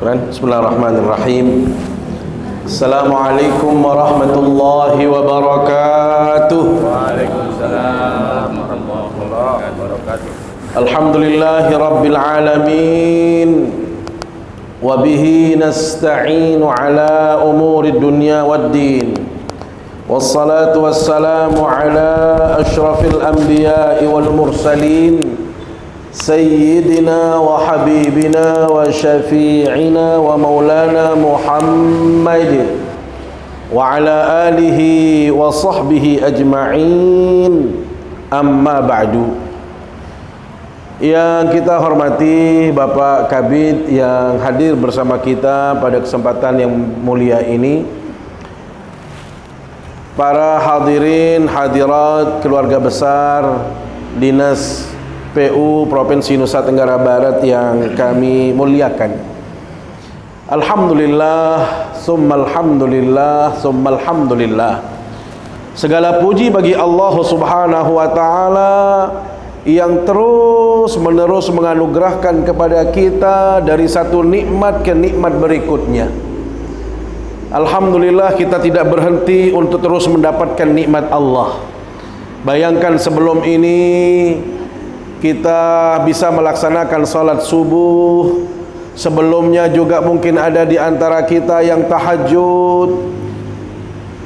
Bismillahirrahmanirrahim. Assalamualaikum warahmatullahi wabarakatuh. Waalaikumsalam warahmatullahi wabarakatuh. Alhamdulillahi rabbil alamin. Wa bihi nasta'inu ala umuri dunya waddin. Wassalatu wassalamu ala ashrafil anbiya'i wal mursalin, Sayyidina wa habibina wa syafi'ina wa maulana Muhammad wa ala alihi wa sahbihi ajma'in, amma ba'du. Yang kita hormati Bapak Kabid yang hadir bersama kita pada kesempatan yang mulia ini, para hadirin hadirat keluarga besar Dinas PU Provinsi Nusa Tenggara Barat yang kami muliakan. Alhamdulillah, summal hamdulillah, summal hamdulillah. Segala puji bagi Allah Subhanahu wa taala yang terus menerus menganugerahkan kepada kita dari satu nikmat ke nikmat berikutnya. Alhamdulillah, kita tidak berhenti untuk terus mendapatkan nikmat Allah. Bayangkan sebelum ini kita bisa melaksanakan salat subuh. Sebelumnya juga mungkin ada di antara kita yang tahajud.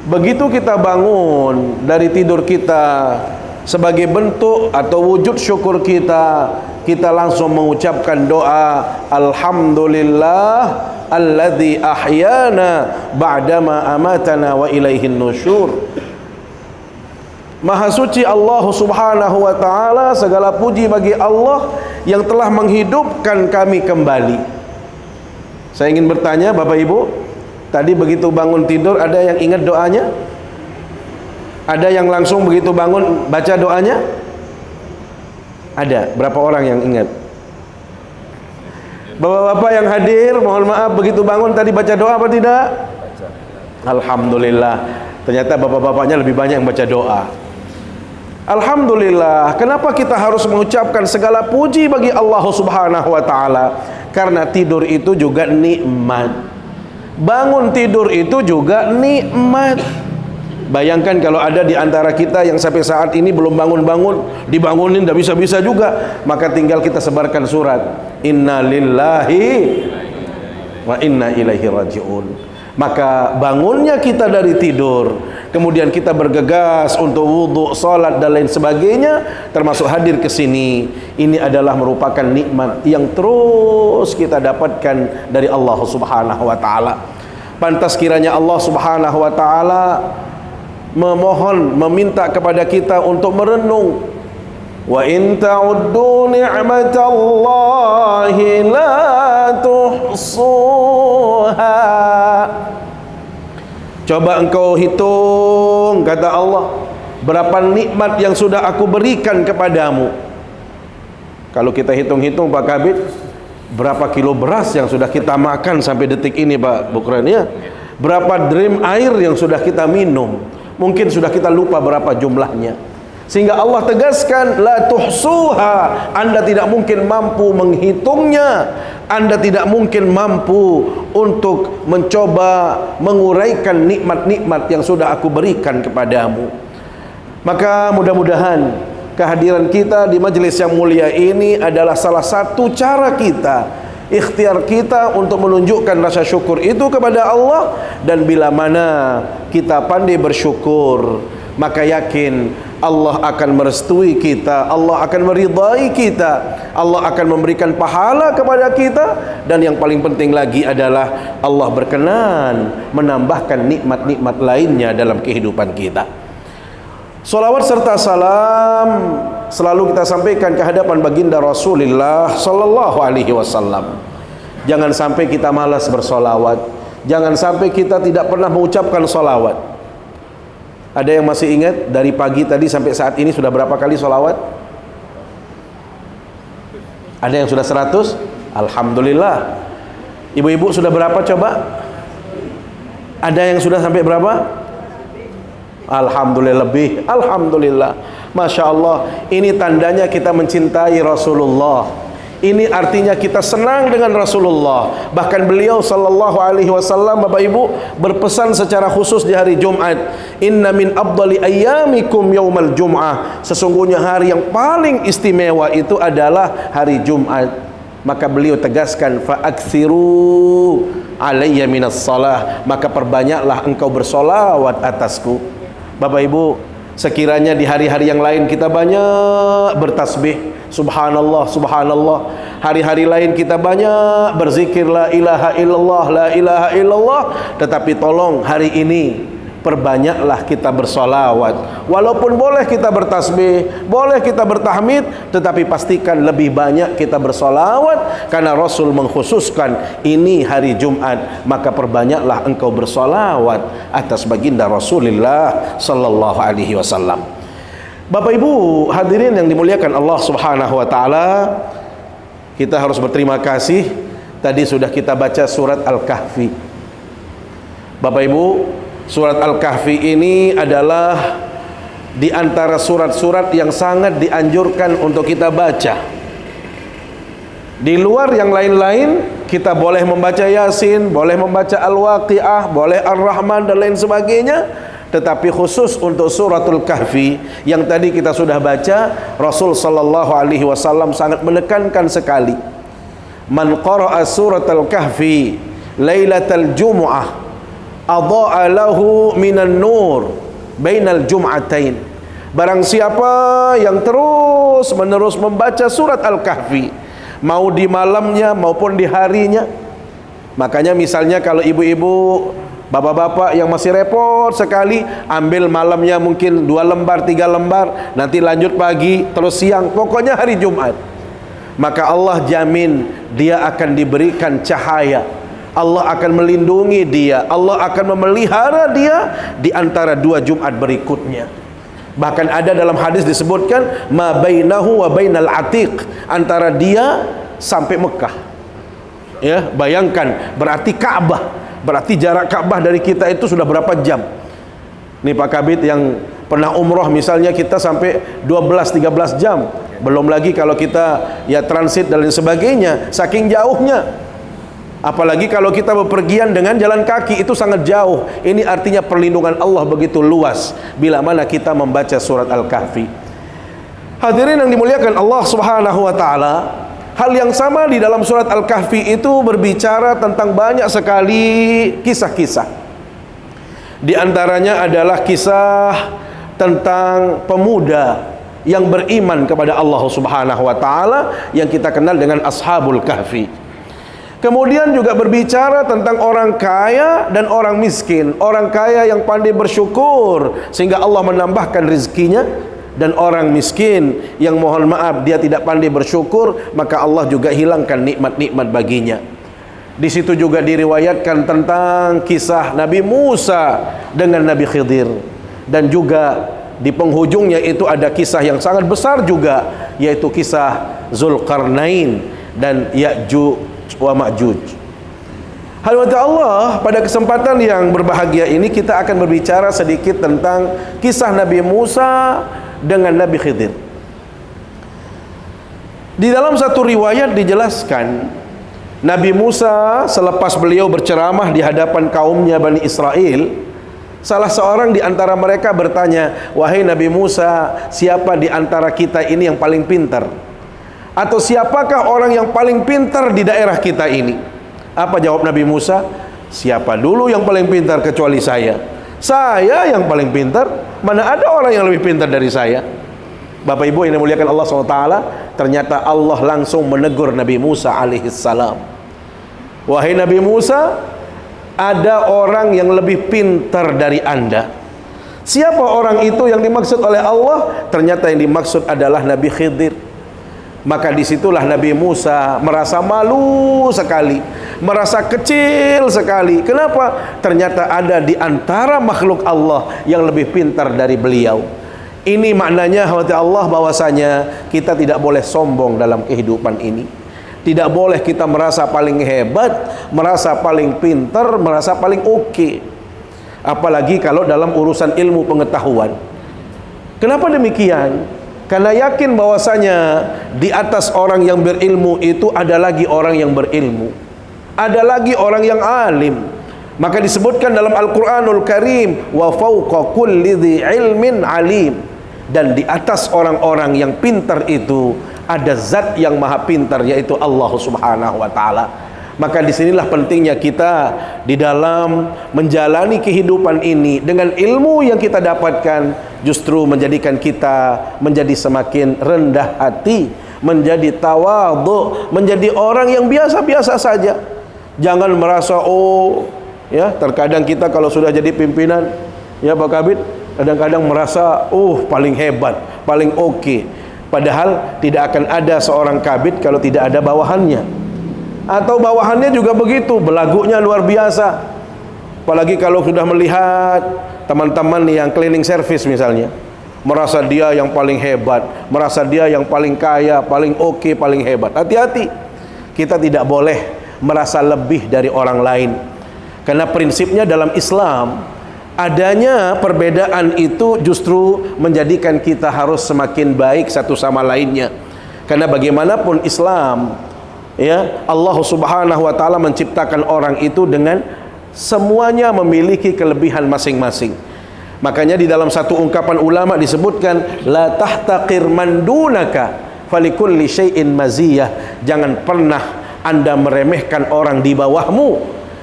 Begitu kita bangun dari tidur kita, sebagai bentuk atau wujud syukur kita, kita langsung mengucapkan doa, Alhamdulillah alladzi ahyana ba'dama amatana wa ilaihin nusyur. Maha suci Allah Subhanahu wa taala, segala puji bagi Allah yang telah menghidupkan kami kembali. Saya ingin bertanya Bapak Ibu, tadi begitu bangun tidur ada yang ingat doanya? Ada yang langsung begitu bangun baca doanya? Ada. Berapa orang yang ingat? Bapak-bapak yang hadir, mohon maaf, begitu bangun tadi baca doa apa tidak? Alhamdulillah. Ternyata bapak-bapaknya lebih banyak yang baca doa. Alhamdulillah. Kenapa kita harus mengucapkan segala puji bagi Allah Subhanahu wa taala? Karena tidur itu juga nikmat. Bangun tidur itu juga nikmat. Bayangkan kalau ada di antara kita yang sampai saat ini belum bangun-bangun, dibangunin tidak bisa-bisa juga, maka tinggal kita sebarkan surat Inna lillahi wa inna ilaihi raji'un. Maka bangunnya kita dari tidur, kemudian kita bergegas untuk wudhu, salat dan lain sebagainya, termasuk hadir ke sini, ini adalah merupakan nikmat yang terus kita dapatkan dari Allah Subhanahu wa taala. Pantas kiranya Allah Subhanahu wa taala memohon, meminta kepada kita untuk merenung. Wa in ta'uddu ni'matallahi la tuhsuha. Coba engkau hitung, kata Allah, berapa nikmat yang sudah aku berikan kepadamu. Kalau kita hitung-hitung Pak Kabid, berapa kilo beras yang sudah kita makan sampai detik ini Pak Bukran ya? Berapa drim air yang sudah kita minum? Mungkin sudah kita lupa berapa jumlahnya. Sehingga Allah tegaskan la tuhsuha, Anda tidak mungkin mampu menghitungnya, Anda tidak mungkin mampu untuk mencoba menguraikan nikmat-nikmat yang sudah aku berikan kepadamu. Maka mudah-mudahan kehadiran kita di majelis yang mulia ini adalah salah satu cara kita, ikhtiar kita untuk menunjukkan rasa syukur itu kepada Allah. Dan bila mana kita pandai bersyukur, maka yakin Allah akan merestui kita, Allah akan meridai kita, Allah akan memberikan pahala kepada kita. Dan yang paling penting lagi adalah Allah berkenan menambahkan nikmat-nikmat lainnya dalam kehidupan kita. Salawat serta salam selalu kita sampaikan ke hadapan baginda Rasulullah sallallahu alaihi wasallam. Jangan sampai kita malas bersolawat, jangan sampai kita tidak pernah mengucapkan solawat. Ada yang masih ingat dari pagi tadi sampai saat ini sudah berapa kali solawat? Ada yang sudah 100? Alhamdulillah. Ibu-ibu sudah berapa coba? Ada yang sudah sampai berapa? Alhamdulillah lebih. Alhamdulillah. Masya Allah. Ini tandanya kita mencintai Rasulullah. Ini artinya kita senang dengan Rasulullah. Bahkan beliau sallallahu alaihi wasallam, Bapak Ibu, berpesan secara khusus di hari Jumat, inna min afdali ayyamikum yaumal jum'ah. Sesungguhnya hari yang paling istimewa itu adalah hari Jumat. Maka beliau tegaskan, fa aktsiru alayya minas salah, maka perbanyaklah engkau bersolawat atasku. Bapak Ibu, sekiranya di hari-hari yang lain kita banyak bertasbih, subhanallah, subhanallah. Hari-hari lain kita banyak berzikir la ilaha illallah, la ilaha illallah. Tetapi tolong hari ini perbanyaklah kita bersolawat. Walaupun boleh kita bertasbih, boleh kita bertahmid, tetapi pastikan lebih banyak kita bersolawat, karena Rasul mengkhususkan ini hari Jumat, maka perbanyaklah engkau bersolawat atas baginda Rasulullah sallallahu alaihi wasallam. Bapak Ibu hadirin yang dimuliakan Allah Subhanahu wa taala, kita harus berterima kasih. Tadi sudah kita baca surat Al-Kahfi. Bapak Ibu, surat Al-Kahfi ini adalah di antara surat-surat yang sangat dianjurkan untuk kita baca. Di luar yang lain-lain, kita boleh membaca Yasin, boleh membaca Al-Waqiah, boleh Ar-Rahman dan lain sebagainya. Tetapi khusus untuk suratul Kahfi yang tadi kita sudah baca, Rasul sallallahu alaihi wasallam sangat menekankan sekali, man qara'a suratul Kahfi lailatal jumu'ah adha'a lahu minan nur bainal jum'atain. Barang siapa yang terus menerus membaca surat Al-Kahfi, mau di malamnya maupun di harinya. Makanya misalnya kalau ibu-ibu, bapak-bapak yang masih repot sekali, ambil malamnya mungkin 2 lembar, 3 lembar, nanti lanjut pagi, terus siang, pokoknya hari Jumat, maka Allah jamin dia akan diberikan cahaya, Allah akan melindungi dia, Allah akan memelihara dia di antara 2 Jumat berikutnya. Bahkan ada dalam hadis disebutkan ma bainahu wa bainal atiq, antara dia sampai Mekah. Ya, bayangkan, berarti Ka'bah. Berarti jarak Ka'bah dari kita itu sudah berapa jam? Nih Pak Kabid yang pernah umroh misalnya, kita sampai 12-13 jam. Belum lagi kalau kita ya transit dan lain sebagainya, saking jauhnya. Apalagi kalau kita bepergian dengan jalan kaki, itu sangat jauh. Ini artinya perlindungan Allah begitu luas bila mana kita membaca surat Al-Kahfi. Hadirin yang dimuliakan Allah Subhanahu wa taala, hal yang sama di dalam surat Al-Kahfi itu berbicara tentang banyak sekali kisah-kisah. Di antaranya adalah kisah tentang pemuda yang beriman kepada Allah Subhanahu wa taala yang kita kenal dengan Ashabul Kahfi. Kemudian juga berbicara tentang orang kaya dan orang miskin. Orang kaya yang pandai bersyukur sehingga Allah menambahkan rezekinya, dan orang miskin yang mohon maaf dia tidak pandai bersyukur, maka Allah juga hilangkan nikmat-nikmat baginya. Di situ juga diriwayatkan tentang kisah Nabi Musa dengan Nabi Khidir, dan juga di penghujungnya itu ada kisah yang sangat besar juga, yaitu kisah Zulkarnain dan Ya'juj wa Ma'juj. Hadirin Allah, pada kesempatan yang berbahagia ini kita akan berbicara sedikit tentang kisah Nabi Musa dengan Nabi Khidir. Di dalam satu riwayat dijelaskan, Nabi Musa selepas beliau berceramah di hadapan kaumnya Bani Israel, salah seorang di antara mereka bertanya, wahai Nabi Musa, siapa di antara kita ini yang paling pintar? Atau siapakah orang yang paling pintar di daerah kita ini? Apa jawab Nabi Musa? Siapa dulu yang paling pintar kecuali saya? Saya yang paling pintar, mana ada orang yang lebih pintar dari saya? Bapak Ibu yang dimuliakan Allah SWT, ternyata Allah langsung menegur Nabi Musa alaihissalam. Wahai Nabi Musa, ada orang yang lebih pintar dari Anda. Siapa orang itu yang dimaksud oleh Allah? Ternyata yang dimaksud adalah Nabi Khidir. Maka disitulah Nabi Musa merasa malu sekali, merasa kecil sekali. Kenapa? Ternyata ada di antara makhluk Allah yang lebih pintar dari beliau. Ini maknanya Allah bahwasanya kita tidak boleh sombong dalam kehidupan ini. Tidak boleh kita merasa paling hebat, merasa paling pintar, merasa paling oke. Apalagi kalau dalam urusan ilmu pengetahuan. Kenapa demikian? Karena yakin bahwasanya di atas orang yang berilmu itu ada lagi orang yang berilmu, ada lagi orang yang alim. Maka disebutkan dalam Al-Quranul Karim, wa fawqa kulli dhi ilmin alim. Dan di atas orang-orang yang pintar itu ada zat yang maha pintar, yaitu Allah Subhanahu wa ta'ala. Maka disinilah pentingnya kita di dalam menjalani kehidupan ini dengan ilmu yang kita dapatkan, justru menjadikan kita menjadi semakin rendah hati, menjadi tawadhu, menjadi orang yang biasa-biasa saja. Jangan merasa ya, terkadang kita kalau sudah jadi pimpinan, ya Pak Kabid, kadang-kadang merasa paling hebat, paling oke. Padahal tidak akan ada seorang kabid kalau tidak ada bawahannya. Atau bawahannya juga begitu, belagunya luar biasa. Apalagi kalau sudah melihat teman-teman yang cleaning service misalnya, merasa dia yang paling hebat, merasa dia yang paling kaya, paling oke, paling hebat. Hati-hati, kita tidak boleh merasa lebih dari orang lain. Karena prinsipnya dalam Islam, adanya perbedaan itu justru menjadikan kita harus semakin baik satu sama lainnya. Karena bagaimanapun Islam, ya, Allah Subhanahu wa ta'ala menciptakan orang itu dengan semuanya memiliki kelebihan masing-masing. Makanya di dalam satu ungkapan ulama disebutkan, la tahtaqir man dunaka falikulli syai'in maziyah. Jangan pernah Anda meremehkan orang di bawahmu,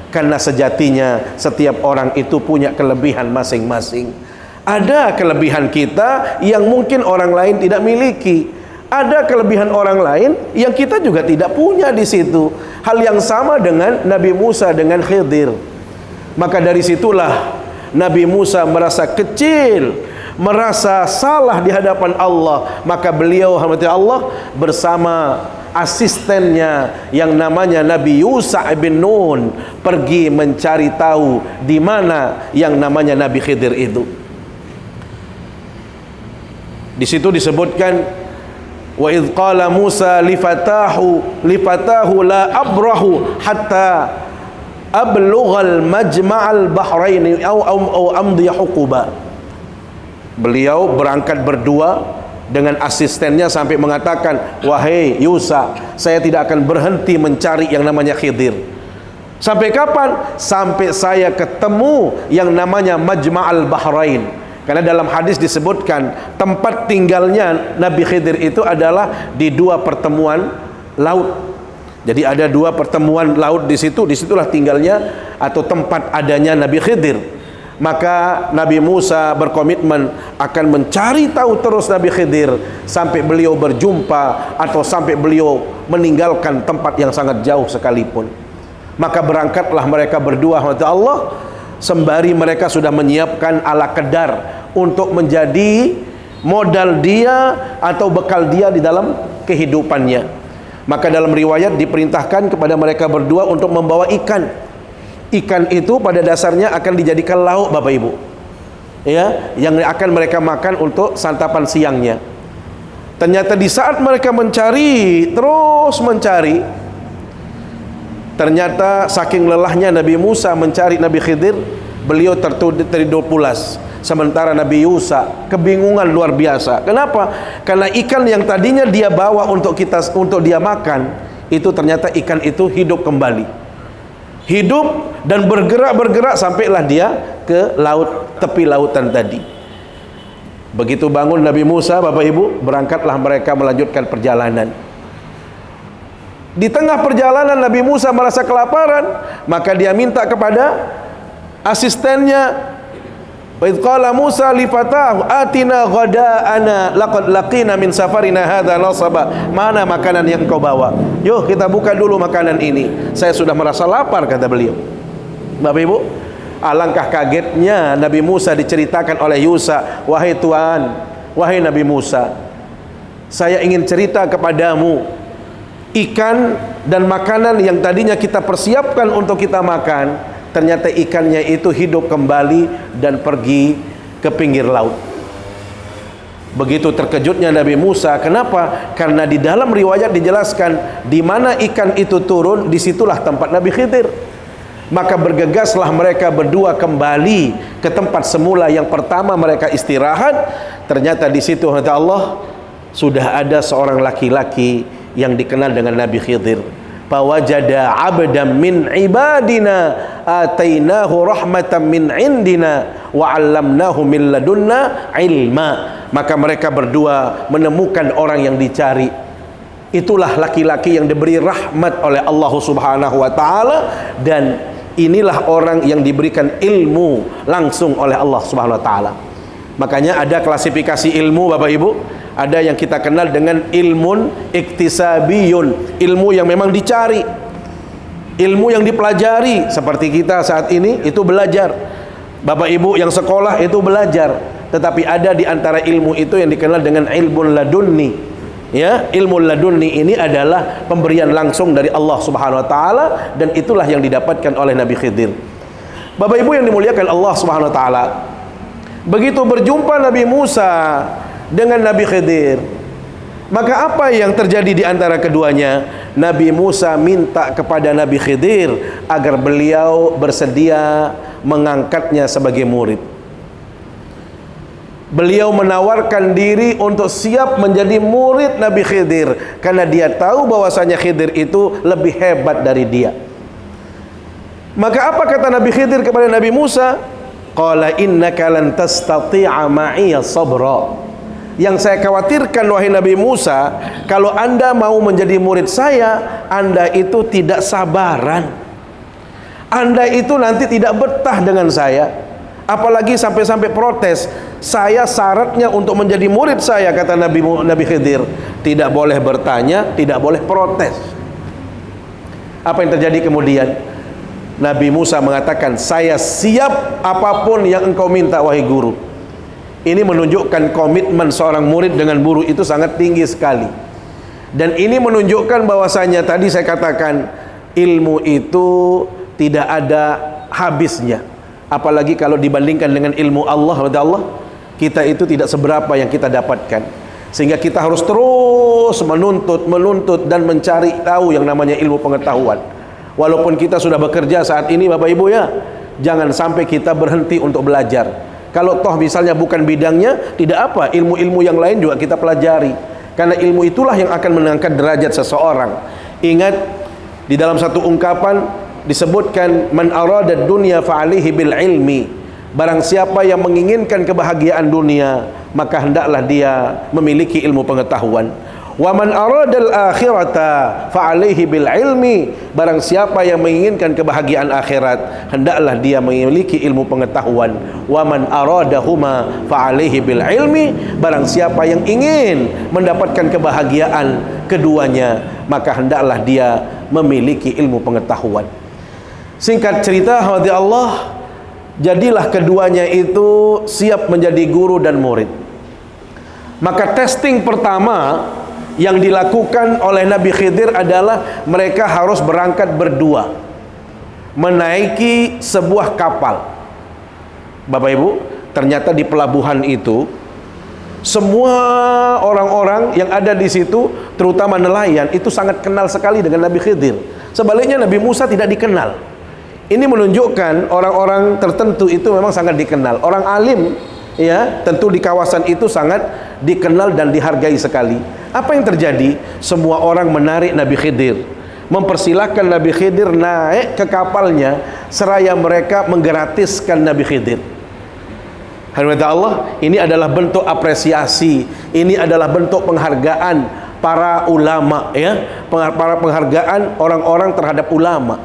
karena sejatinya setiap orang itu punya kelebihan masing-masing. Ada kelebihan kita yang mungkin orang lain tidak miliki. Ada kelebihan orang lain yang kita juga tidak punya di situ. Hal yang sama dengan Nabi Musa dengan Khidir. Maka dari situlah Nabi Musa merasa kecil, merasa salah di hadapan Allah. Maka beliau Allah bersama asistennya yang namanya Nabi Yusha bin Nun pergi mencari tahu di mana yang namanya Nabi Khidir itu. Di situ disebutkan, wa idh qala Musa lifatahu la abrahu hatta ablughal majma'al bahrain au amdi huquba. Beliau berangkat berdua dengan asistennya sampai mengatakan, wahai Yusha, saya tidak akan berhenti mencari yang namanya Khidir. Sampai kapan? Sampai saya ketemu yang namanya Majma'al Bahrain. Karena dalam hadis disebutkan tempat tinggalnya Nabi Khidir itu adalah di dua pertemuan laut. Jadi ada dua pertemuan laut di situ, disitulah tinggalnya atau tempat adanya Nabi Khidir. Maka Nabi Musa berkomitmen akan mencari tahu terus Nabi Khidir sampai beliau berjumpa atau sampai beliau meninggalkan tempat yang sangat jauh sekalipun. Maka berangkatlah mereka berdua, Allah, sembari mereka sudah menyiapkan ala kedar untuk menjadi modal dia atau bekal dia di dalam kehidupannya. Maka dalam riwayat diperintahkan kepada mereka berdua untuk membawa ikan. Ikan itu pada dasarnya akan dijadikan lauk, Bapak Ibu, ya, yang akan mereka makan untuk santapan siangnya. Ternyata di saat mereka mencari, terus mencari, ternyata saking lelahnya Nabi Musa mencari Nabi Khidir, beliau tertidur pulas. Sementara Nabi Yusha kebingungan luar biasa. Kenapa? Karena ikan yang tadinya dia bawa untuk dia makan, itu ternyata ikan itu hidup kembali. Hidup dan bergerak sampailah dia ke laut, tepi lautan tadi. Begitu bangun Nabi Musa, Bapak Ibu, berangkatlah mereka melanjutkan perjalanan. Di tengah perjalanan Nabi Musa merasa kelaparan, maka dia minta kepada asistennya, wa idh qala Musa li fatahu atina ghada'ana laqad laqina min safarina hadza nasaba. Mana makanan yang kau bawa? Yuk kita buka dulu makanan ini. Saya sudah merasa lapar, kata beliau. Bapak Ibu, alangkah kagetnya Nabi Musa diceritakan oleh Yusha, wahai Tuhan, wahai Nabi Musa, saya ingin cerita kepadamu, ikan dan makanan yang tadinya kita persiapkan untuk kita makan, ternyata ikannya itu hidup kembali dan pergi ke pinggir laut. Begitu terkejutnya Nabi Musa. Kenapa? Karena di dalam riwayat dijelaskan di mana ikan itu turun, disitulah tempat Nabi Khidir. Maka bergegaslah mereka berdua kembali ke tempat semula yang pertama mereka istirahat. Ternyata di situ kata Allah, sudah ada seorang laki-laki yang dikenal dengan Nabi Khidir. Fawajada 'abdan min ibadina atainahu rahmatan min indina wa 'allamnahu min ladunna ilma. Maka mereka berdua menemukan orang yang dicari. Itulah laki-laki yang diberi rahmat oleh Allah Subhanahu wa taala, dan inilah orang yang diberikan ilmu langsung oleh Allah Subhanahu wa taala. Makanya ada klasifikasi ilmu Bapak Ibu. Ada yang kita kenal dengan ilmun iktisabiyun, ilmu yang memang dicari, ilmu yang dipelajari. Seperti kita saat ini itu belajar, Bapak Ibu yang sekolah itu belajar. Tetapi ada di antara ilmu itu yang dikenal dengan ilmu ladunni. Ya, ilmu ladunni ini adalah pemberian langsung dari Allah Subhanahu wa taala, dan itulah yang didapatkan oleh Nabi Khidir. Bapak Ibu yang dimuliakan Allah Subhanahu wa taala, begitu berjumpa Nabi Musa dengan Nabi Khidir, maka apa yang terjadi di antara keduanya? Nabi Musa minta kepada Nabi Khidir agar beliau bersedia mengangkatnya sebagai murid. Beliau menawarkan diri untuk siap menjadi murid Nabi Khidir, karena dia tahu bahwasanya Khidir itu lebih hebat dari dia. Maka apa kata Nabi Khidir kepada Nabi Musa? Qala innaka lan tastati'a ma'iya sabra. Yang saya khawatirkan wahai Nabi Musa, kalau Anda mau menjadi murid saya, Anda itu tidak sabaran, Anda itu nanti tidak betah dengan saya, apalagi sampai-sampai protes. Saya syaratnya untuk menjadi murid saya, kata Nabi Khidir, tidak boleh bertanya, tidak boleh protes. Apa yang terjadi kemudian? Nabi Musa mengatakan, saya siap apapun yang engkau minta wahai guru. Ini menunjukkan komitmen seorang murid dengan guru itu sangat tinggi sekali. Dan ini menunjukkan bahwasanya tadi saya katakan, ilmu itu tidak ada habisnya. Apalagi kalau dibandingkan dengan ilmu Allah, kita itu tidak seberapa yang kita dapatkan. Sehingga kita harus terus menuntut dan mencari tahu yang namanya ilmu pengetahuan. Walaupun kita sudah bekerja saat ini Bapak Ibu ya, jangan sampai kita berhenti untuk belajar. Kalau toh misalnya bukan bidangnya, tidak apa, ilmu-ilmu yang lain juga kita pelajari. Karena ilmu itulah yang akan mengangkat derajat seseorang. Ingat, di dalam satu ungkapan disebutkan, man arada dunya fa'alihi bil ilmi. Barang siapa yang menginginkan kebahagiaan dunia, maka hendaklah dia memiliki ilmu pengetahuan. Wa man aradal akhirata fa'alaihi bil ilmi. Barang siapa yang menginginkan kebahagiaan akhirat, hendaklah dia memiliki ilmu pengetahuan. Wa man aradahuma fa'alaihi bil ilmi. Barang siapa yang ingin mendapatkan kebahagiaan keduanya, maka hendaklah dia memiliki ilmu pengetahuan. Singkat cerita, hadirat Allah, jadilah keduanya itu siap menjadi guru dan murid. Maka testing pertama yang dilakukan oleh Nabi Khidir adalah mereka harus berangkat berdua, menaiki sebuah kapal. Bapak Ibu, ternyata di pelabuhan itu semua orang-orang yang ada di situ, terutama nelayan, itu sangat kenal sekali dengan Nabi Khidir. Sebaliknya Nabi Musa tidak dikenal. Ini menunjukkan orang-orang tertentu itu memang sangat dikenal. Orang alim ya, tentu di kawasan itu sangat dikenal dan dihargai sekali. Apa yang terjadi? Semua orang menarik Nabi Khidir, mempersilahkan Nabi Khidir naik ke kapalnya, seraya mereka menggratiskan Nabi Khidir. Alhamdulillah Allah, ini adalah bentuk apresiasi, ini adalah bentuk penghargaan para ulama ya, para penghargaan orang-orang terhadap ulama.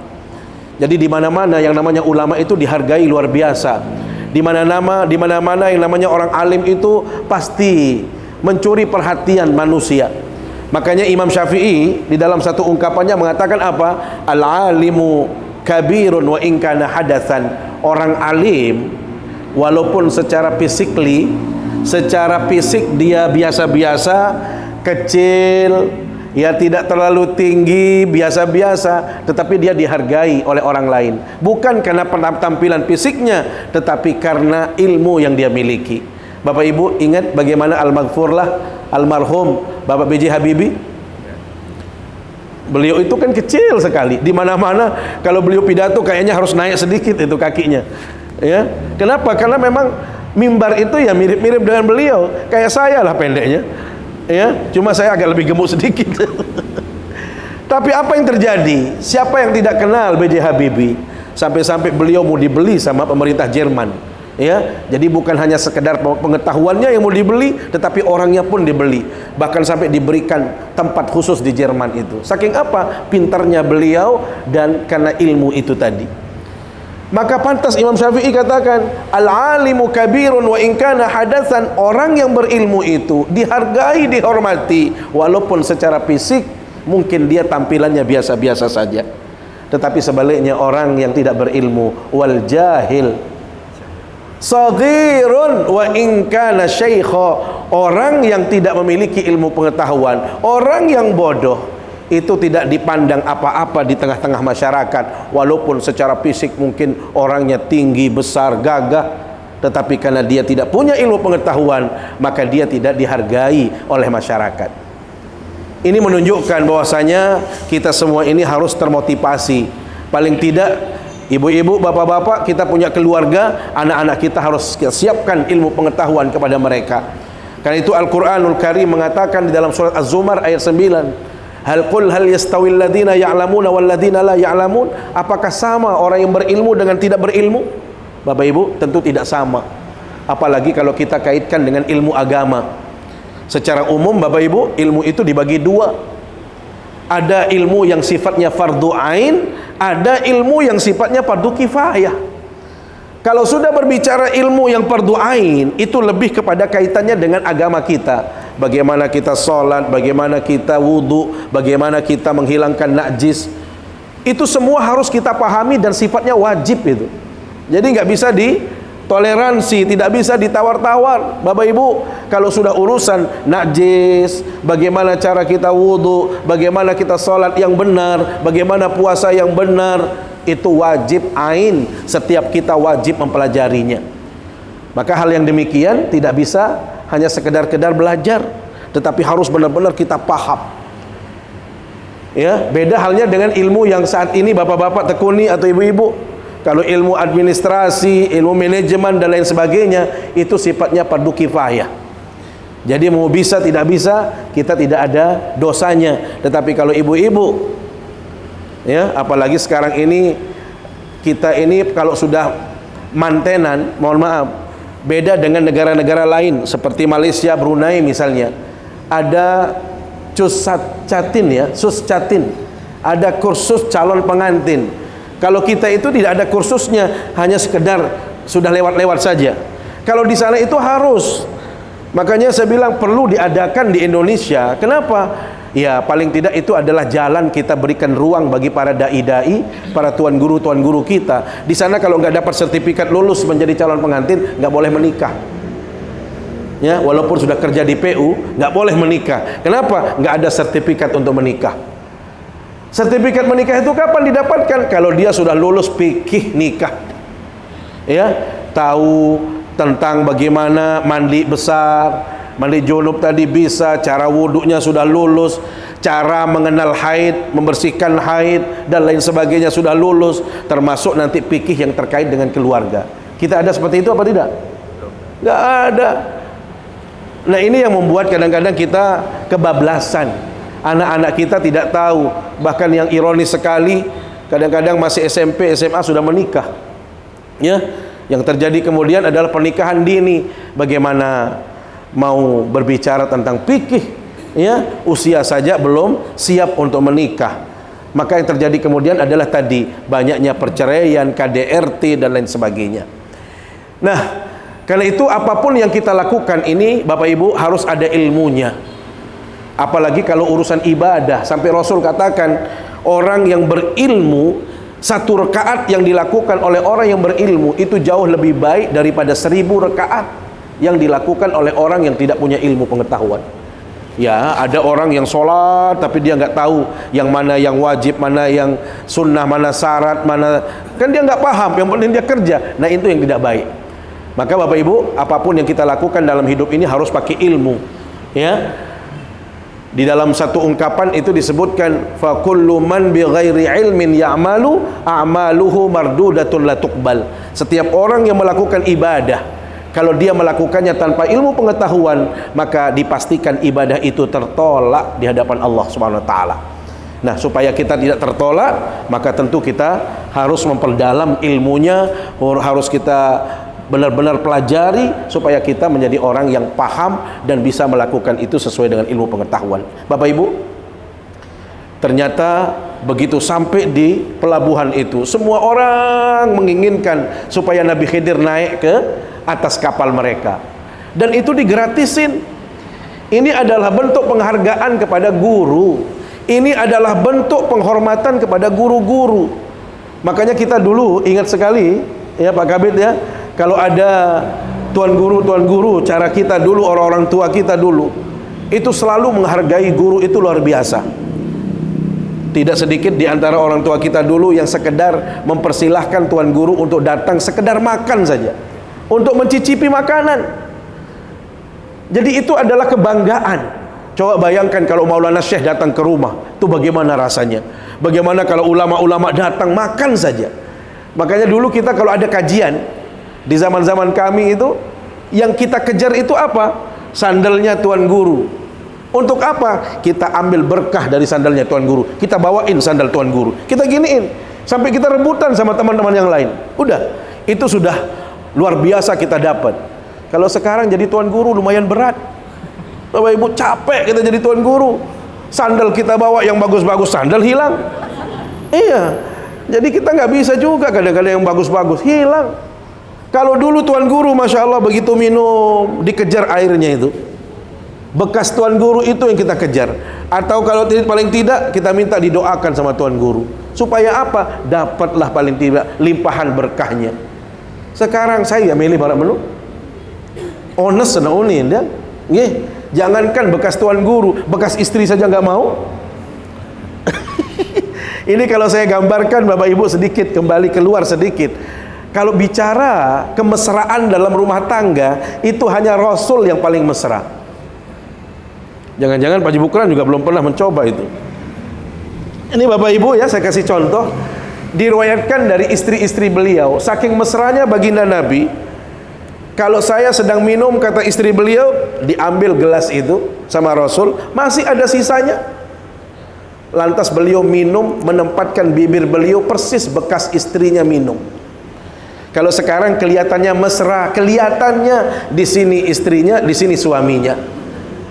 Jadi di mana-mana yang namanya ulama itu dihargai luar biasa. Di mana-mana yang namanya orang alim itu pasti mencuri perhatian manusia. Makanya Imam Syafi'i di dalam satu ungkapannya mengatakan apa? Al-alimu kabirun wa in kana hadatsan. Orang alim walaupun secara fisik dia biasa-biasa, kecil, ya tidak terlalu tinggi, biasa-biasa, tetapi dia dihargai oleh orang lain. Bukan karena tampilan fisiknya, tetapi karena ilmu yang dia miliki. Bapak Ibu ingat bagaimana al-maghfurlah almarhum Bapak B.J. Habibie? Beliau itu kan kecil sekali. Di mana-mana kalau beliau pidato kayaknya harus naik sedikit itu kakinya. Ya, kenapa? Karena memang mimbar itu ya mirip-mirip dengan beliau. Kayak saya lah pendeknya. Ya, cuma saya agak lebih gemuk sedikit. Tapi apa yang terjadi? Siapa yang tidak kenal B.J. Habibie? Sampai-sampai beliau mau dibeli sama pemerintah Jerman. Ya, jadi bukan hanya sekedar pengetahuannya yang mau dibeli, tetapi orangnya pun dibeli. Bahkan sampai diberikan tempat khusus di Jerman itu. Saking apa? Pintarnya beliau dan karena ilmu itu tadi. Maka pantas Imam Syafi'i katakan, al-alimu kabirun wa in kana hadatsan. Orang yang berilmu itu dihargai, dihormati, walaupun secara fisik mungkin dia tampilannya biasa-biasa saja. Tetapi sebaliknya orang yang tidak berilmu, wal jahil saghirun wa in kana syaikha. Orang yang tidak memiliki ilmu pengetahuan, orang yang bodoh itu tidak dipandang apa-apa di tengah-tengah masyarakat, walaupun secara fisik mungkin orangnya tinggi, besar, gagah, tetapi karena dia tidak punya ilmu pengetahuan, maka dia tidak dihargai oleh masyarakat. Ini menunjukkan bahwasanya kita semua ini harus termotivasi. Paling tidak ibu-ibu, bapak-bapak, kita punya keluarga, anak-anak kita harus siapkan ilmu pengetahuan kepada mereka. Karena itu Al-Qur'anul Karim mengatakan di dalam surat Az-Zumar ayat 9, hal yastawil ladina ya'lamuna wal ladina la ya'lamun. Apakah sama orang yang berilmu dengan tidak berilmu? Bapak Ibu, tentu tidak sama. Apalagi kalau kita kaitkan dengan ilmu agama. Secara umum Bapak Ibu, ilmu itu dibagi dua. Ada ilmu yang sifatnya fardu ain, ada ilmu yang sifatnya fardu kifayah. Kalau sudah berbicara ilmu yang fardu ain, itu lebih kepada kaitannya dengan agama kita. Bagaimana kita sholat, bagaimana kita wudu, bagaimana kita menghilangkan najis. Itu semua harus kita pahami dan sifatnya wajib itu. Jadi nggak bisa toleransi, tidak bisa ditawar-tawar. Bapak Ibu, kalau sudah urusan najis, bagaimana cara kita wudu, bagaimana kita sholat yang benar, bagaimana puasa yang benar, itu wajib ain. Setiap kita wajib mempelajarinya. Maka hal yang demikian tidak bisa hanya sekedar belajar, tetapi harus benar-benar kita paham. Ya, beda halnya dengan ilmu yang saat ini bapak-bapak tekuni atau ibu-ibu. Kalau ilmu administrasi, ilmu manajemen dan lain sebagainya, itu sifatnya fardu kifayah. Jadi mau bisa tidak bisa, kita tidak ada dosanya. Tetapi kalau ibu-ibu, ya, apalagi sekarang ini kita ini kalau sudah mantenan, mohon maaf, beda dengan negara-negara lain seperti Malaysia, Brunei misalnya. Ada Catin ya, Catin. Ada kursus calon pengantin. Kalau kita itu tidak ada kursusnya, hanya sekedar sudah lewat-lewat saja. Kalau di sana itu harus. Makanya saya bilang perlu diadakan di Indonesia. Kenapa? Ya paling tidak itu adalah jalan kita berikan ruang bagi para dai-dai, para tuan guru kita. Di sana kalau nggak dapat sertifikat lulus menjadi calon pengantin, nggak boleh menikah. Ya, walaupun sudah kerja di PU, nggak boleh menikah. Kenapa? Nggak ada sertifikat untuk menikah. Sertifikat menikah itu kapan didapatkan? Kalau dia sudah lulus fikih nikah, ya, tahu tentang bagaimana mandi besar, mandi junub tadi bisa, cara wuduknya sudah lulus, cara mengenal haid, membersihkan haid dan lain sebagainya sudah lulus, termasuk nanti fikih yang terkait dengan keluarga. Kita ada seperti itu apa tidak? Nggak ada. Nah ini yang membuat kadang-kadang kita kebablasan. Anak-anak kita tidak tahu. Bahkan yang ironis sekali, kadang-kadang masih SMP, SMA sudah menikah. Ya, yang terjadi kemudian adalah pernikahan dini. Bagaimana mau berbicara tentang fikih? Ya, usia saja belum siap untuk menikah. Maka yang terjadi kemudian adalah tadi banyaknya perceraian, KDRT dan lain sebagainya. Nah, karena itu apapun yang kita lakukan ini Bapak Ibu harus ada ilmunya. Apalagi kalau urusan ibadah, sampai Rasul katakan orang yang berilmu, satu rakaat yang dilakukan oleh orang yang berilmu itu jauh lebih baik daripada 1000 rakaat yang dilakukan oleh orang yang tidak punya ilmu pengetahuan. Ya, ada orang yang sholat tapi dia nggak tahu yang mana yang wajib, mana yang sunnah, mana syarat, mana, kan dia nggak paham. Yang penting dia kerja. Nah itu yang tidak baik. Maka Bapak Ibu, apapun yang kita lakukan dalam hidup ini harus pakai ilmu. Ya, di dalam satu ungkapan itu disebutkan fa kullu man bi ghairi ilmin ya'malu a'maluhu mardudatun la tuqbal. Setiap orang yang melakukan ibadah Kalau dia melakukannya tanpa ilmu pengetahuan, maka dipastikan ibadah itu tertolak di hadapan Allah Subhanahu wa taala. Nah, supaya kita tidak tertolak, maka tentu kita harus memperdalam ilmunya, harus kita benar-benar pelajari supaya kita menjadi orang yang paham dan bisa melakukan itu sesuai dengan ilmu pengetahuan. Bapak Ibu, ternyata begitu sampai di pelabuhan itu, semua orang menginginkan supaya Nabi Khidir naik ke atas kapal mereka, dan itu digratisin. Ini adalah bentuk penghargaan kepada guru, ini adalah bentuk penghormatan kepada guru-guru. Makanya kita dulu ingat sekali ya Pak Kabid ya, kalau ada tuan guru, cara kita dulu, orang-orang tua kita dulu itu selalu menghargai guru, itu luar biasa. Tidak sedikit di antara orang tua kita dulu yang sekedar mempersilahkan tuan guru untuk datang sekedar makan saja, untuk mencicipi makanan. Jadi itu adalah kebanggaan. Coba bayangkan kalau Maulana Syekh datang ke rumah, itu bagaimana rasanya? Bagaimana kalau ulama-ulama datang makan saja? Makanya dulu kita kalau ada kajian di zaman-zaman kami itu, yang kita kejar itu apa? Sandalnya tuan guru. Untuk apa? Kita ambil berkah dari sandalnya tuan guru, kita bawain sandal tuan guru, kita giniin sampai kita rebutan sama teman-teman yang lain. Udah, itu sudah luar biasa kita dapat. Kalau sekarang jadi tuan guru lumayan berat. Bapak Ibu, capek kita jadi tuan guru. Sandal kita bawa yang bagus-bagus, sandal hilang. Iya, jadi kita nggak bisa juga kadang-kadang yang bagus-bagus hilang. Kalau dulu tuan guru, Masya Allah, begitu minum dikejar airnya itu, bekas tuan guru itu yang kita kejar. Atau kalau paling tidak kita minta didoakan sama tuan guru, supaya apa? Dapatlah paling tidak limpahan berkahnya. Sekarang saya milih barang menu honest senaunin ya. Nggih, jangankan bekas tuan guru, bekas istri saja nggak mau. Ini kalau saya gambarkan Bapak Ibu sedikit, kembali keluar sedikit. Kalau bicara kemesraan dalam rumah tangga, itu hanya Rasul yang paling mesra. Jangan-jangan Pak Haji Bukran juga belum pernah mencoba itu. Ini Bapak Ibu ya, saya kasih contoh. Diriwayatkan dari istri-istri beliau, saking mesranya baginda Nabi, kalau saya sedang minum, kata istri beliau, diambil gelas itu sama Rasul, masih ada sisanya. Lantas beliau minum, menempatkan bibir beliau persis bekas istrinya minum. Kalau sekarang kelihatannya mesra, kelihatannya di sini istrinya, di sini suaminya.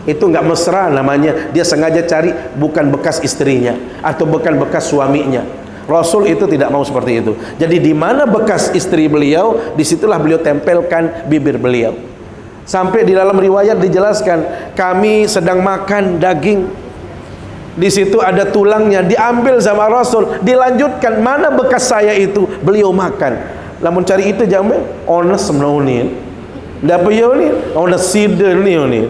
Itu nggak mesra namanya, dia sengaja cari bukan bekas istrinya atau bukan bekas suaminya. Rasul itu tidak mau seperti itu. Jadi di mana bekas istri beliau, disitulah beliau tempelkan bibir beliau. Sampai di dalam riwayat dijelaskan, kami sedang makan daging, di situ ada tulangnya, diambil sama Rasul, dilanjutkan, mana bekas saya itu, beliau makan. Lamun cari itu jambe, ones menaunin, dapat yo ni, ones sidel ni ni.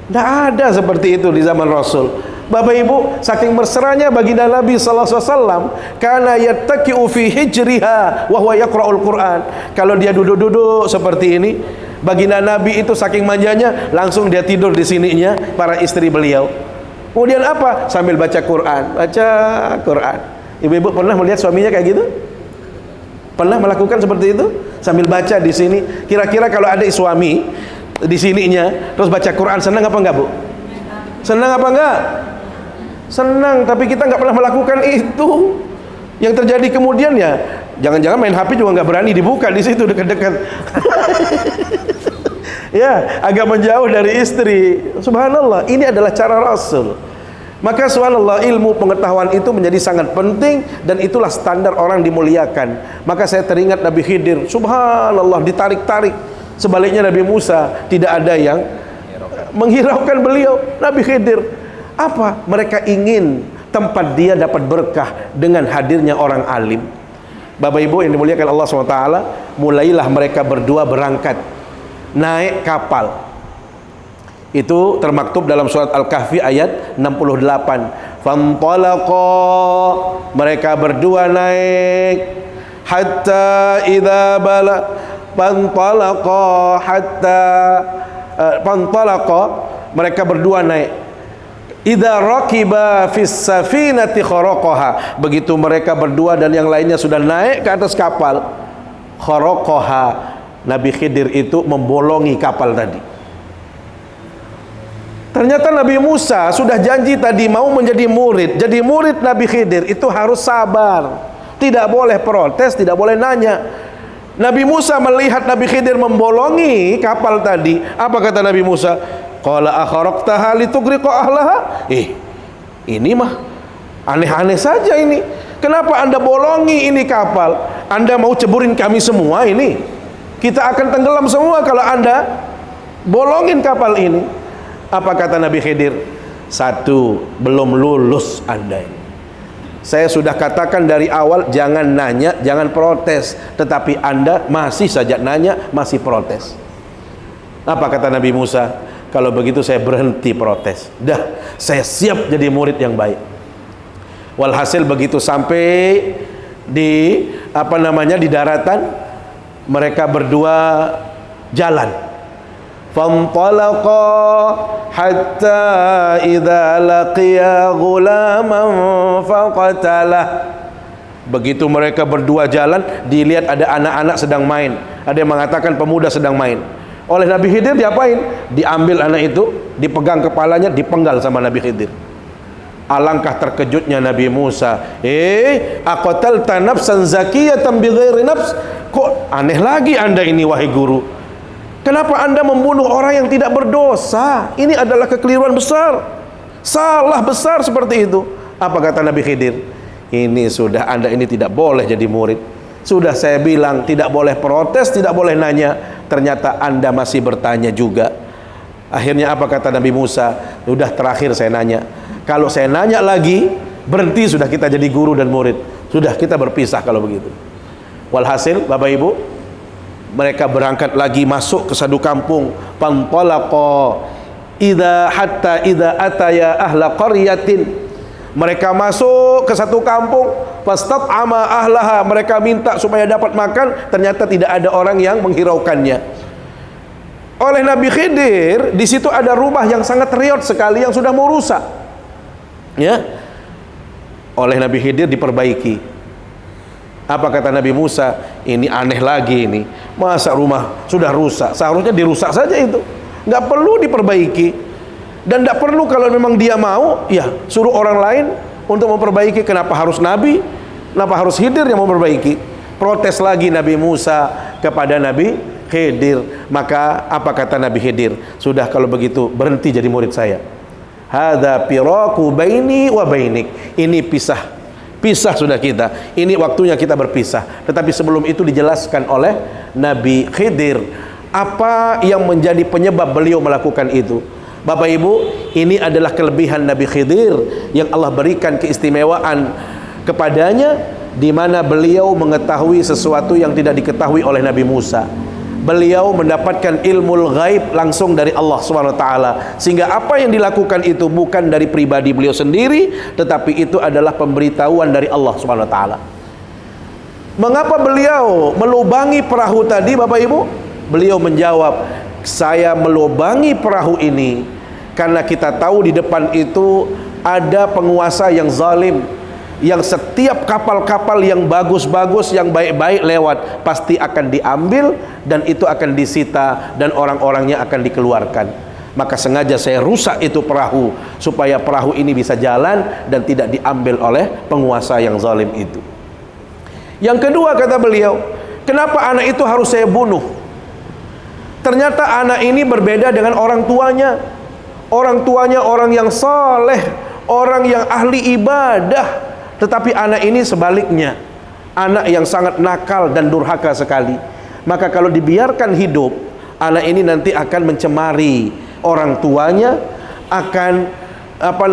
Tidak ada seperti itu di zaman Rasul. Bapak Ibu, saking mesranya baginda Nabi sallallahu alaihi wasallam, kana yattaqi'u fi hijriha wa huwa yaqra'ul Qur'an. Kalau dia duduk-duduk seperti ini, baginda Nabi itu saking manjanya, langsung dia tidur di sininya para istri beliau. Kemudian apa? Sambil baca Quran, baca Quran. Ibu-ibu pernah melihat suaminya kayak gitu? Pernah melakukan seperti itu? Sambil baca di sini. Kira-kira kalau ada suami di sininya terus baca Quran, senang apa enggak, Bu? Senang apa enggak? Senang, tapi kita nggak pernah melakukan itu. Yang terjadi kemudian ya, jangan-jangan main HP juga nggak berani dibuka di situ dekat-dekat. Ya, agak menjauh dari istri. Subhanallah, ini adalah cara Rasul. Maka subhanallah, ilmu pengetahuan itu menjadi sangat penting, dan itulah standar orang dimuliakan. Maka saya teringat Nabi Khidir, subhanallah, ditarik-tarik. Sebaliknya Nabi Musa tidak ada yang menghiraukan beliau. Nabi Khidir apa? Mereka ingin tempat dia dapat berkah dengan hadirnya orang alim. Bapak Ibu yang dimuliakan Allah SWT, mulailah mereka berdua berangkat naik kapal. Itu termaktub dalam surat Al-Kahfi ayat 68. Fantalaqa, mereka berdua naik, hatta idza bala fantalaqa hatta fantalaqa, mereka berdua naik. Idza raqiba fis safinati kharaqaha, begitu mereka berdua dan yang lainnya sudah naik ke atas kapal, kharaqaha, Nabi Khidir itu membolongi kapal tadi. Ternyata Nabi Musa sudah janji tadi mau menjadi murid. Jadi murid Nabi Khidir itu harus sabar, tidak boleh protes, tidak boleh nanya. Nabi Musa melihat Nabi Khidir membolongi kapal tadi. Apa kata Nabi Musa? Qala akharaqtaha litughriqa ahlaha. Ini mah aneh-aneh saja ini. Kenapa Anda bolongi ini kapal? Anda mau ceburin kami semua ini? Kita akan tenggelam semua kalau Anda bolongin kapal ini. Apa kata Nabi Khidir? Satu, belum lulus Anda ini. Saya sudah katakan dari awal, jangan nanya, jangan protes. Tetapi Anda masih saja nanya, masih protes. Apa kata Nabi Musa? Kalau begitu saya berhenti protes. Dah, saya siap jadi murid yang baik. Walhasil begitu sampai di di daratan, mereka berdua jalan. فانطلقا حتى إذا لقيا غلاما فقتله. Begitu mereka berdua jalan, dilihat ada anak-anak sedang main. Ada yang mengatakan pemuda sedang main. Oleh Nabi Khidir diapain? Diambil anak itu, dipegang kepalanya, dipenggal sama Nabi Khidir. Alangkah terkejutnya Nabi Musa. Aqatalta nafsan zakiyatan bighairi nafs? Kok aneh lagi Anda ini wahai guru? Kenapa Anda membunuh orang yang tidak berdosa? Ini adalah kekeliruan besar, salah besar seperti itu. Apa kata Nabi Khidir? Ini sudah, Anda ini tidak boleh jadi murid. Sudah saya bilang tidak boleh protes, tidak boleh nanya. Ternyata Anda masih bertanya juga. Akhirnya apa kata Nabi Musa? Sudah, terakhir saya nanya. Kalau saya nanya lagi, berhenti sudah kita jadi guru dan murid. Sudah, kita berpisah kalau begitu. Walhasil Bapak Ibu, mereka berangkat lagi masuk ke satu kampung. Pantalaqa hatta idza ataya ahla qaryatin. Mereka masuk ke satu kampung. Fastat'ama ahlaha. Mereka minta supaya dapat makan. Ternyata tidak ada orang yang menghiraukannya. Oleh Nabi Khidir, di situ ada rumah yang sangat riot sekali yang sudah mau rusak. Ya. Oleh Nabi Khidir diperbaiki. Apa kata Nabi Musa? Ini aneh lagi ini. Masa rumah sudah rusak? Seharusnya dirusak saja itu. Nggak perlu diperbaiki. Dan nggak perlu kalau memang dia mau, ya suruh orang lain untuk memperbaiki. Kenapa harus Nabi? Kenapa harus Khidir yang memperbaiki? Protes lagi Nabi Musa kepada Nabi Khidir. Maka apa kata Nabi Khidir? Sudah kalau begitu berhenti jadi murid saya. Hadza firaqu baini wa bainik. Ini pisah sudah kita. Ini waktunya kita berpisah. Tetapi sebelum itu dijelaskan oleh Nabi Khidir apa yang menjadi penyebab beliau melakukan itu. Bapak Ibu, ini adalah kelebihan Nabi Khidir yang Allah berikan keistimewaan kepadanya, di mana beliau mengetahui sesuatu yang tidak diketahui oleh Nabi Musa. Beliau mendapatkan ilmu ghaib langsung dari Allah SWT, sehingga apa yang dilakukan itu bukan dari pribadi beliau sendiri, tetapi itu adalah pemberitahuan dari Allah SWT. Mengapa beliau melubangi perahu tadi Bapak Ibu? Beliau menjawab, saya melubangi perahu ini karena kita tahu di depan itu ada penguasa yang zalim, yang setiap kapal-kapal yang bagus-bagus, yang baik-baik lewat pasti akan diambil, dan itu akan disita dan orang-orangnya akan dikeluarkan. Maka sengaja saya rusak itu perahu supaya perahu ini bisa jalan dan tidak diambil oleh penguasa yang zalim itu. Yang kedua kata beliau, kenapa anak itu harus saya bunuh? Ternyata anak ini berbeda dengan orang tuanya. Orang tuanya orang yang saleh, orang yang ahli ibadah. Tetapi anak ini sebaliknya, anak yang sangat nakal dan durhaka sekali. Maka kalau dibiarkan hidup, anak ini nanti akan mencemari orang tuanya, akan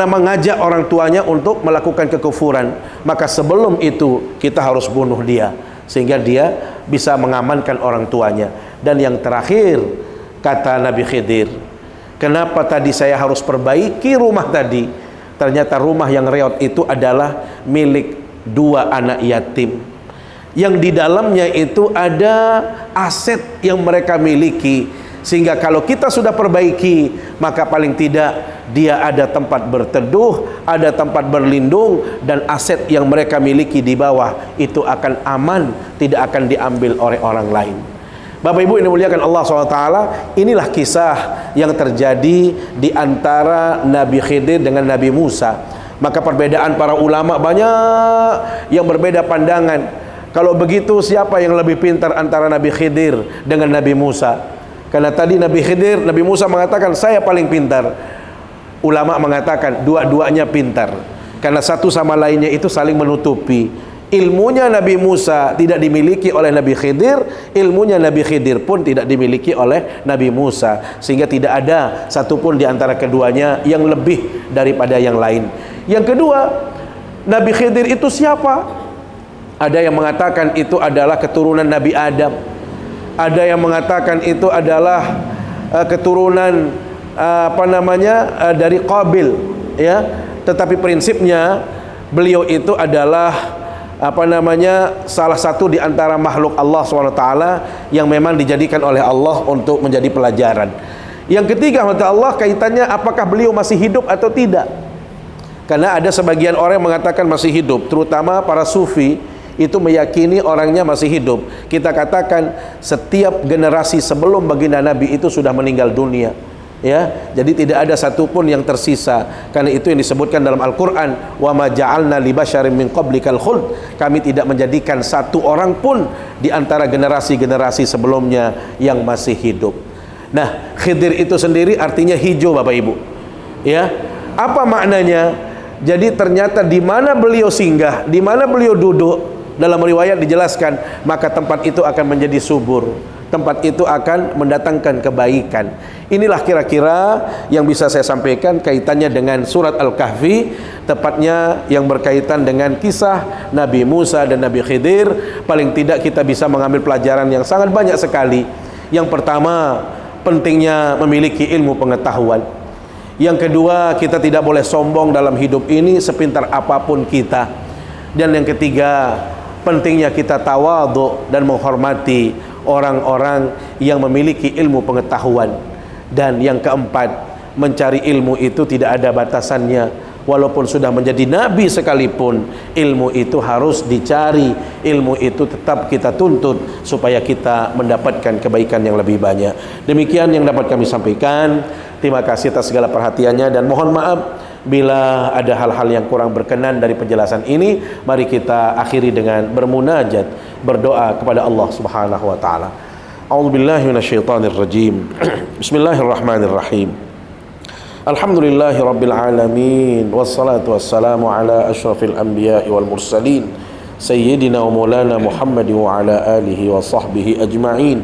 mengajak orang tuanya untuk melakukan kekufuran. Maka sebelum itu kita harus bunuh dia, sehingga dia bisa mengamankan orang tuanya. Dan yang terakhir kata Nabi Khidir, kenapa tadi saya harus perbaiki rumah tadi? Ternyata rumah yang reot itu adalah milik dua anak yatim, yang di dalamnya itu ada aset yang mereka miliki, sehingga kalau kita sudah perbaiki, maka paling tidak dia ada tempat berteduh, ada tempat berlindung, dan aset yang mereka miliki di bawah itu akan aman, tidak akan diambil oleh orang lain. Bapak Ibu yang dimuliakan Allah SWT, inilah kisah yang terjadi di antara Nabi Khidir dengan Nabi Musa. Maka perbedaan para ulama banyak yang berbeda pandangan. Kalau begitu siapa yang lebih pintar antara Nabi Khidir dengan Nabi Musa? Karena tadi Nabi Khidir, Nabi Musa mengatakan saya paling pintar. Ulama mengatakan dua-duanya pintar, karena satu sama lainnya itu saling menutupi. Ilmunya Nabi Musa tidak dimiliki oleh Nabi Khidir, ilmunya Nabi Khidir pun tidak dimiliki oleh Nabi Musa, sehingga tidak ada satupun di antara keduanya yang lebih daripada yang lain. Yang kedua, Nabi Khidir itu siapa? Ada yang mengatakan itu adalah keturunan Nabi Adam, ada yang mengatakan itu adalah keturunan dari Qabil, ya. Tetapi prinsipnya beliau itu adalah salah satu di antara makhluk Allah SWT yang memang dijadikan oleh Allah untuk menjadi pelajaran. Yang ketiga, Allah kaitannya apakah beliau masih hidup atau tidak. Karena ada sebagian orang yang mengatakan masih hidup, terutama para sufi itu meyakini orangnya masih hidup. Kita katakan setiap generasi sebelum baginda Nabi itu sudah meninggal dunia, ya. Jadi tidak ada satupun yang tersisa. Karena itu yang disebutkan dalam Al-Quran, wa ma ja'alna li basyarin min qablikal khuld, kami tidak menjadikan satu orang pun di antara generasi-generasi sebelumnya yang masih hidup. Nah, Khidir itu sendiri artinya hijau, Bapak Ibu, ya. Apa maknanya? Jadi ternyata di mana beliau singgah, di mana beliau duduk, dalam riwayat dijelaskan, maka tempat itu akan menjadi subur, tempat itu akan mendatangkan kebaikan. Inilah kira-kira yang bisa saya sampaikan kaitannya dengan surat Al-Kahfi, tepatnya yang berkaitan dengan kisah Nabi Musa dan Nabi Khidir. Paling tidak kita bisa mengambil pelajaran yang sangat banyak sekali. Yang pertama, pentingnya memiliki ilmu pengetahuan. Yang kedua, kita tidak boleh sombong dalam hidup ini sepintar apapun kita. Dan yang ketiga, pentingnya kita tawadhu dan menghormati orang-orang yang memiliki ilmu pengetahuan. Dan yang keempat, mencari ilmu itu tidak ada batasannya. Walaupun sudah menjadi nabi sekalipun, ilmu itu harus dicari, ilmu itu tetap kita tuntut supaya kita mendapatkan kebaikan yang lebih banyak. Demikian yang dapat kami sampaikan. Terima kasih atas segala perhatiannya dan mohon maaf bila ada hal-hal yang kurang berkenan dari penjelasan ini. Mari kita akhiri dengan bermunajat, berdoa kepada Allah Subhanahu wa taala. A'udzubillahi minasyaitonir rajim. Bismillahirrahmanirrahim. Alhamdulillahi rabbil alamin, wassalatu wassalamu ala asyrafil anbiya'i wal mursalin, sayyidina wa maulana Muhammad wa ala alihi wa sahbihi ajma'in.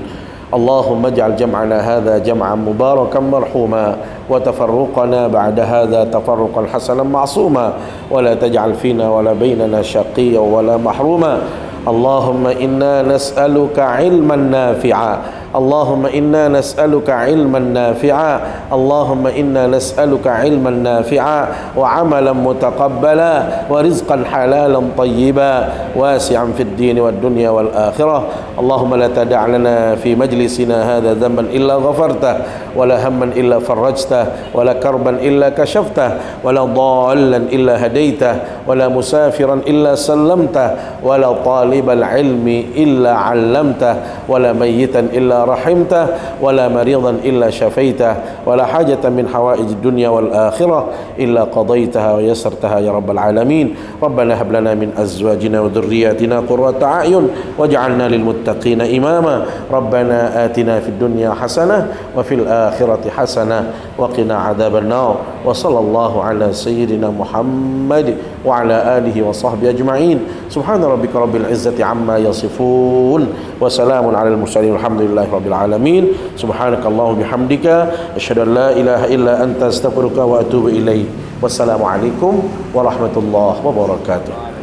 Allahumma ij'al jam'ana hadha jam'an mubarakan marhuma wa tafarruqana ba'da hadha tafarruqan hasanan ma'suma wa la taj'al fina wa la bainana shaqiyyan wa la mahruma. Allahumma inna nas'aluka ilman nafi'a, Allahumma inna nas'aluka ilman nafi'a, Allahumma inna nas'aluka ilman nafi'a wa amalan mutaqabbala wa rizqan halalan tayyiba wasi'an fid din wad dunya wal akhirah. Allahumma la tada' lana fi majlisina hadha dhanban illa ghafartah wa la hamman illa farajtah wa la karban illa kashaftah wa la dhallan illa hadaitah wa la musafiran illa sallamtah wa la talibal ilmi illa 'allamtah wa la mayyitan illa رحمته ولا مريضا إلا شفيته ولا حاجة من حوائج الدنيا والآخرة إلا قضيتها ويسرتها يا رب العالمين. ربنا هب لنا من أزواجنا وذرياتنا قرة أعين واجعلنا للمتقين إماما. ربنا آتنا في الدنيا حسنة وفي الآخرة حسنة وقنا عذاب النار. وصلى الله على سيدنا محمد وعلى آله وصحبه أجمعين. سبحان ربك رب العزة عما يصفون وسلام على المرسلين والحمد لله rabbil alamin. Subhanakallahumma bihamdika asyhadu an la ilaha illa anta astaghfiruka wa atubu ilaik. Wassalamu alaikum warahmatullahi wabarakatuh.